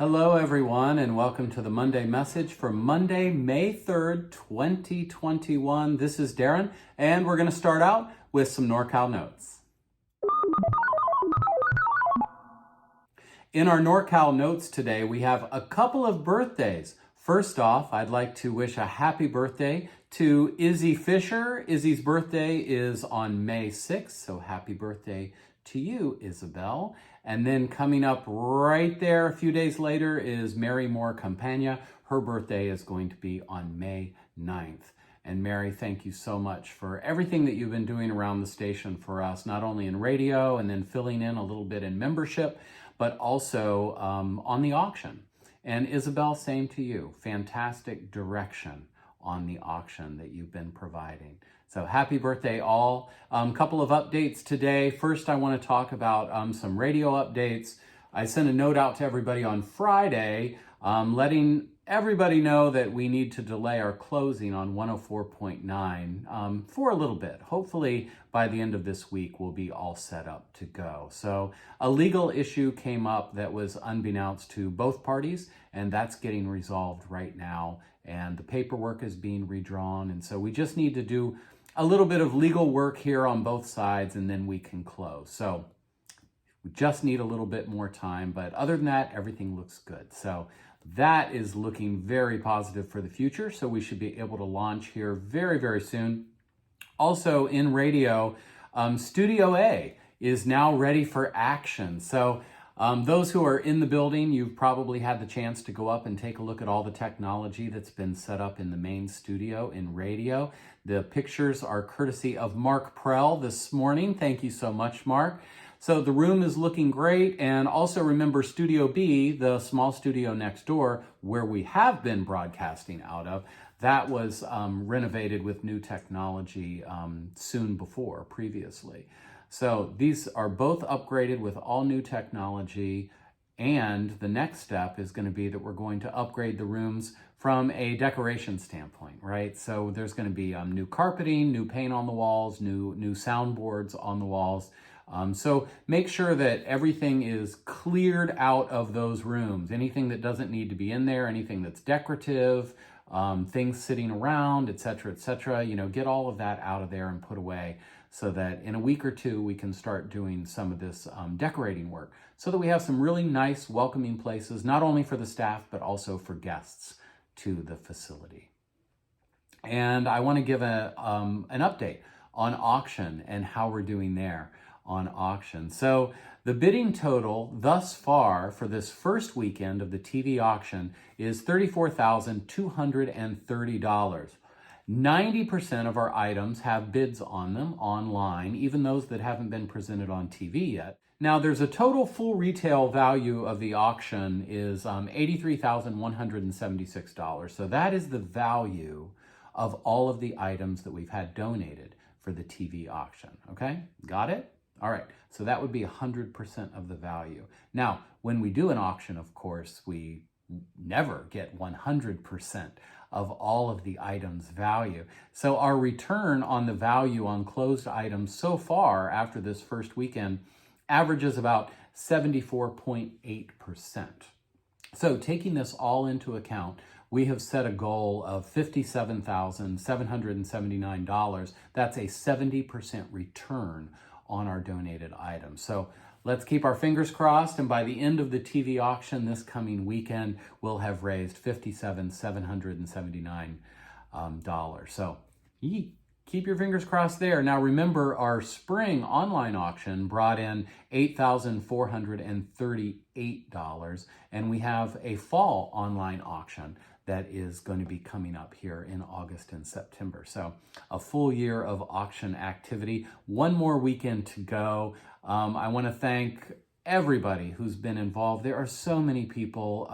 Hello, everyone, and welcome to the Monday message for Monday, May 3rd, 2021. This is Darren, and we're going to start out with some NorCal notes. In our NorCal notes today, we have a couple of birthdays. First off, I'd like to wish a happy birthday to Izzy Fisher. Izzy's birthday is on May 6th, so happy birthday to you, Isabel. And then coming up right there a few days later is Mary Moore Campagna. Her birthday is going to be on May 9th. And Mary, thank you so much for everything that you've been doing around the station for us, not only in radio and then filling in a little bit in membership, but also on the auction. And Isabel, same to you. Fantastic direction on the auction that you've been providing. So happy birthday all. Couple of updates today. First, I want to talk about some radio updates. I sent a note out to everybody on Friday letting everybody know that we need to delay our closing on 104.9 for a little bit. Hopefully by the end of this week, we'll be all set up to go. So a legal issue came up that was unbeknownst to both parties, and that's getting resolved right now. And the paperwork is being redrawn. And so we just need to do a little bit of legal work here on both sides, and then we can close. So we just need a little bit more time. But other than that, everything looks good. So that is looking very positive for the future. So we should be able to launch here very, very soon. Also in radio, Studio A is now ready for action. So those who are in the building, you've probably had the chance to go up and take a look at all the technology that's been set up in the main studio in radio. The pictures are courtesy of Mark Prell this morning. Thank you so much, Mark. So the room is looking great. And also remember Studio B, the small studio next door where we have been broadcasting out of, that was renovated with new technology previously. So these are both upgraded with all new technology. And the next step is going to be that we're going to upgrade the rooms from a decoration standpoint, right? So there's going to be new carpeting, new paint on the walls, new soundboards on the walls. So make sure that everything is cleared out of those rooms. Anything that doesn't need to be in there, anything that's decorative, things sitting around, et cetera, get all of that out of there and put away so that in a week or two, we can start doing some of this decorating work so that we have some really nice, welcoming places, not only for the staff, but also for guests to the facility. And I want to give an update on auction and how we're doing there on auction. So the bidding total thus far for this first weekend of the TV auction is $34,230. 90% of our items have bids on them online, even those that haven't been presented on TV yet. Now, there's a total full retail value of the auction is $83,176. So that is the value of all of the items that we've had donated for the TV auction. Okay, got it? All right, so that would be 100% of the value. Now, when we do an auction, of course, we never get 100% of all of the items' value. So our return on the value on closed items so far after this first weekend averages about 74.8%. So taking this all into account, we have set a goal of $57,779. That's a 70% return on our donated items. So let's keep our fingers crossed, and by the end of the TV auction this coming weekend, we'll have raised $57,779. So keep your fingers crossed there. Now remember, our spring online auction brought in $8,438, and we have a fall online auction that is going to be coming up here in August and September. So a full year of auction activity, one more weekend to go. I want to thank everybody who's been involved. There are so many people.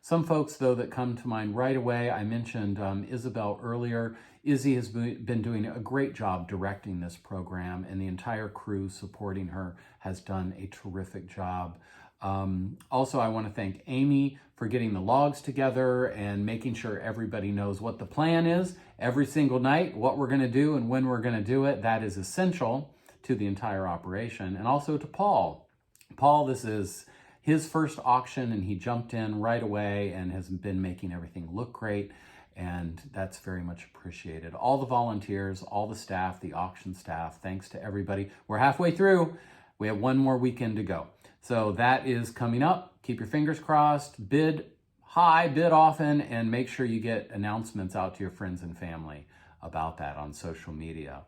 Some folks, though, that come to mind right away. I mentioned Isabel earlier. Izzy has been doing a great job directing this program, and the entire crew supporting her has done a terrific job. Also, I want to thank Amy for getting the logs together and making sure everybody knows what the plan is every single night, what we're going to do and when we're going to do it. That is essential to the entire operation. And also to Paul. Paul, this is his first auction, and he jumped in right away and has been making everything look great. And that's very much appreciated. All the volunteers, all the staff, the auction staff, thanks to everybody. We're halfway through. We have one more weekend to go. So that is coming up. Keep your fingers crossed. Bid high, bid often, and make sure you get announcements out to your friends and family about that on social media.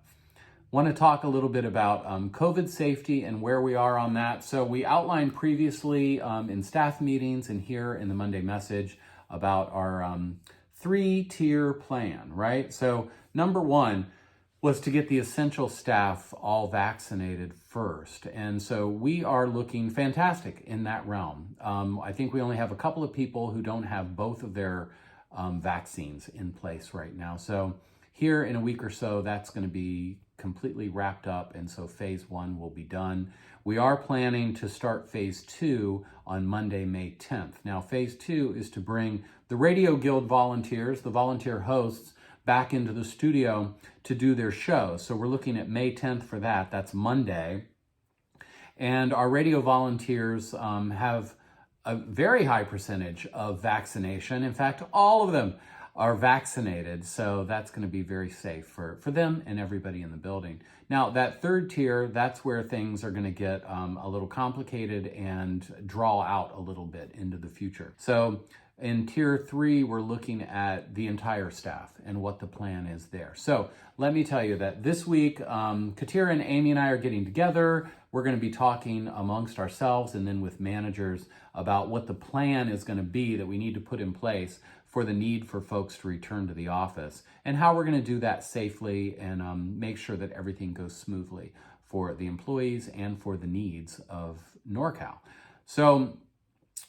Want to talk a little bit about COVID safety and where we are on that. So we outlined previously in staff meetings and here in the Monday message about our 3-tier plan, right? So number one was to get the essential staff all vaccinated first. And so we are looking fantastic in that realm. I think we only have a couple of people who don't have both of their vaccines in place right now. So here in a week or so, that's going to be completely wrapped up. And so phase 1 will be done. We are planning to start phase 2 on Monday, May 10th. Now, phase 2 is to bring the Radio Guild volunteers, the volunteer hosts, back into the studio to do their show. So we're looking at May 10th for that. That's Monday. And our radio volunteers have a very high percentage of vaccination. In fact, all of them are vaccinated. So that's going to be very safe for them and everybody in the building. Now, that 3rd tier, that's where things are going to get a little complicated and draw out a little bit into the future. So in tier 3, we're looking at the entire staff and what the plan is there. So let me tell you that this week, Katira and Amy and I are getting together. We're going to be talking amongst ourselves and then with managers about what the plan is going to be that we need to put in place for the need for folks to return to the office and how we're going to do that safely and make sure that everything goes smoothly for the employees and for the needs of NorCal. So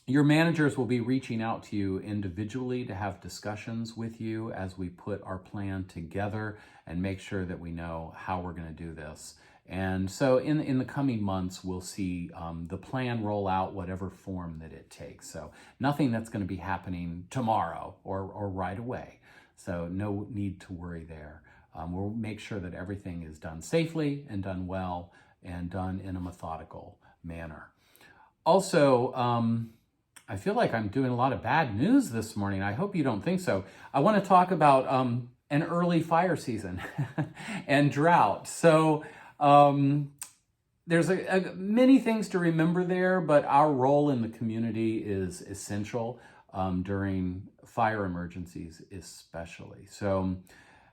your managers will be reaching out to you individually to have discussions with you as we put our plan together and make sure that we know how we're going to do this. And so in the coming months, we'll see the plan roll out whatever form that it takes. So nothing that's going to be happening tomorrow or right away. So no need to worry there. We'll make sure that everything is done safely and done well and done in a methodical manner. Also, I feel like I'm doing a lot of bad news this morning. I hope you don't think so. I want to talk about an early fire season and drought. So there's many things to remember there, but our role in the community is essential during fire emergencies especially. So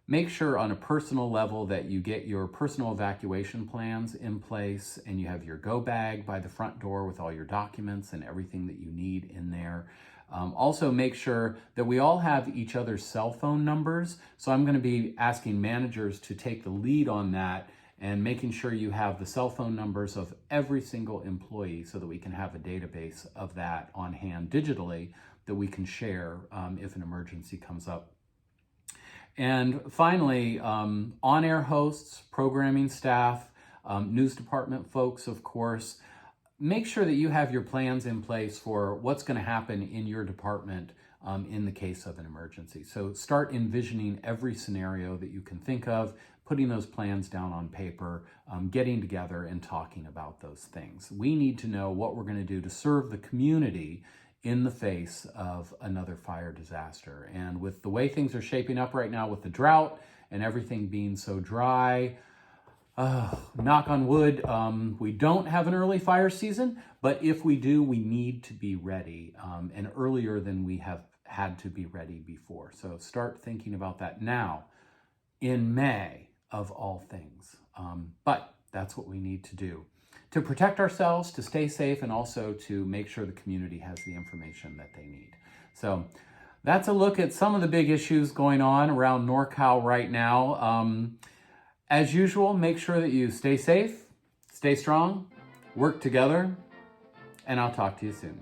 make sure on a personal level that you get your personal evacuation plans in place and you have your go bag by the front door with all your documents and everything that you need in there. Also make sure that we all have each other's cell phone numbers. So I'm going to be asking managers to take the lead on that and making sure you have the cell phone numbers of every single employee so that we can have a database of that on hand digitally that we can share if an emergency comes up. And finally, on-air hosts, programming staff, news department folks, of course, make sure that you have your plans in place for what's going to happen in your department in the case of an emergency. So start envisioning every scenario that you can think of, putting those plans down on paper, getting together and talking about those things. We need to know what we're going to do to serve the community in the face of another fire disaster. And with the way things are shaping up right now with the drought and everything being so dry, knock on wood, we don't have an early fire season, but if we do, we need to be ready and earlier than we have had to be ready before. So start thinking about that now in May of all things. But that's what we need to do to protect ourselves, to stay safe, and also to make sure the community has the information that they need. So that's a look at some of the big issues going on around NorCal right now. As usual, make sure that you stay safe, stay strong, work together, and I'll talk to you soon.